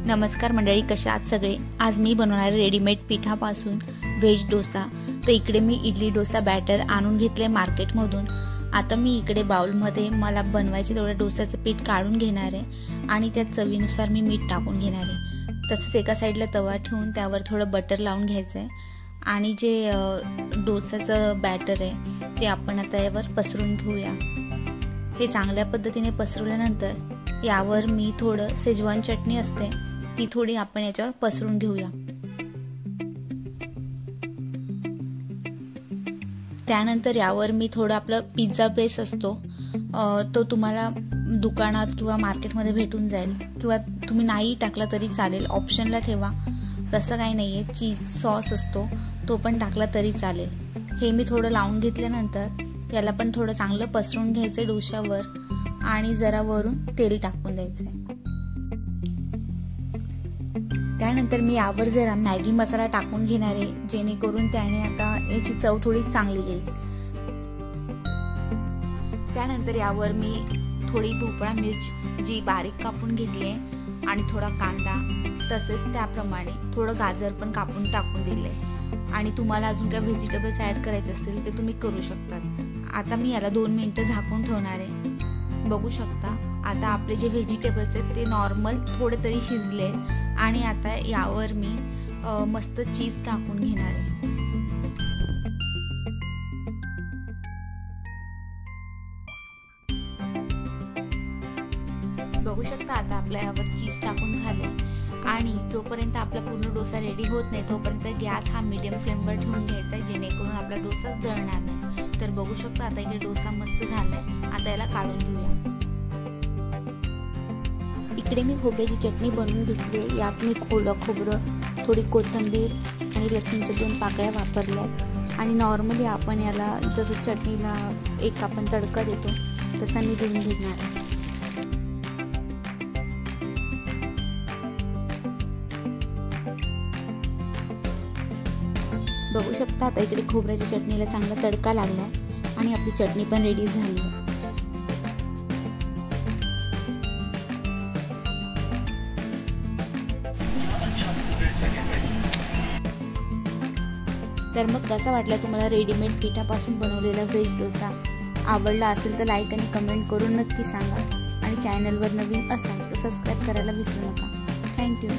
नमस्कार मंडळी, कशा आहात सगळे। आज मी बनवणार रेडीमेड पिठापासून व्हेज डोसा। तर इकडे मी इडली डोसा बॅटर आणून घेतले मार्केटमधून। आता मी इकडे बाउलमध्ये मला बनवायचे तेवढं डोसाचं पीठ काढून घेणार आहे आणि त्यात चवीनुसार मी मीठ टाकून घेणार आहे। तसंच एका साईडला तवा ठेवून त्यावर थोडं बटर लावून घ्यायचं आहे आणि जे डोसाचं बॅटर आहे ते आपण आता यावर पसरून घेऊया। हे चांगल्या पद्धतीने पसरवल्यानंतर यावर मी थोडं शेजवान चटणी असते ती थोडी आपण याच्यावर पसरून घेऊया। त्यानंतर यावर मी थोडं आपलं पिझ्झा बेस असतो तो तुम्हाला दुकानात किंवा मार्केटमध्ये भेटून जाईल, किंवा तुम्ही नाही टाकला तरी चालेल, ऑप्शनला ठेवा, तसं काही नाहीये। चीज सॉस असतो तो पण टाकला तरी चालेल। हे मी थोडं लावून घेतल्यानंतर याला पण थोडं चांगलं पसरून घ्यायचं डोशावर आणि जरा वरून तेल टाकून द्यायचं। त्यानंतर मी यावर जरा मॅगी मसाला टाकून घेणार आहे, जेणेकरून त्याने आता याची चव थोडी चांगली येईल। त्यानंतर यावर मी थोडी भोपळा मिरच जी बारीक कापून घेतली आहे आणि थोडा कांदा, तसेच त्याप्रमाणे थोडं गाजर पण कापून टाकून दिले आणि तुम्हाला अजून काही व्हेजिटेबल्स ऍड करायचे असतील ते तुम्ही करू शकता। आता मी याला 2 मिनिटं झाकून ठेवणार आहे। बघू शकता आता आपले जे व्हेजिटेबल्स आहेत ते नॉर्मल थोडे तरी शिजले आणि आता यावर मी मस्त चीज टाकून घेणार आहे। बघू शकता आता आपल्या यावर चीज टाकून झाले आणि जोपर्यंत आपला पूर्ण डोसा रेडी होत नाही तोपर्यंत गॅस हा मीडियम फ्लेमवर ठेवून घ्यायचा आहे, जेणेकरून आपला डोसा जळणार नाही। तर बघू शकता आता इकडे डोसा मस्त झालाय। आता याला काढून घेऊया। इकडे मी खोबऱ्याची चटणी बनवून घेतली आहे। यात मी ओलं खोबरं, थोडी कोथिंबीर आणि लसूणच्या 2 पाकळ्या वापरल्या आणि नॉर्मली आपण याला जसं चटणीला एक आपण तडका देतो तसा मी देऊन घेणार आहे। बघू शकता आता इकडे खोबऱ्याच्या चटणीला चांगला तडका लागला आणि आपली चटणी पण रेडी झाली आहे। तर मग कसा वाटला तुम्हाला रेडीमेड पिठापासून बनवलेला व्हेज डोसा? आवडला असेल तर लाईक आणि कमेंट करून नक्की सांगा आणि चॅनलवर नवीन असाल तर सबस्क्राईब करायला विसरू नका। थँक्यू।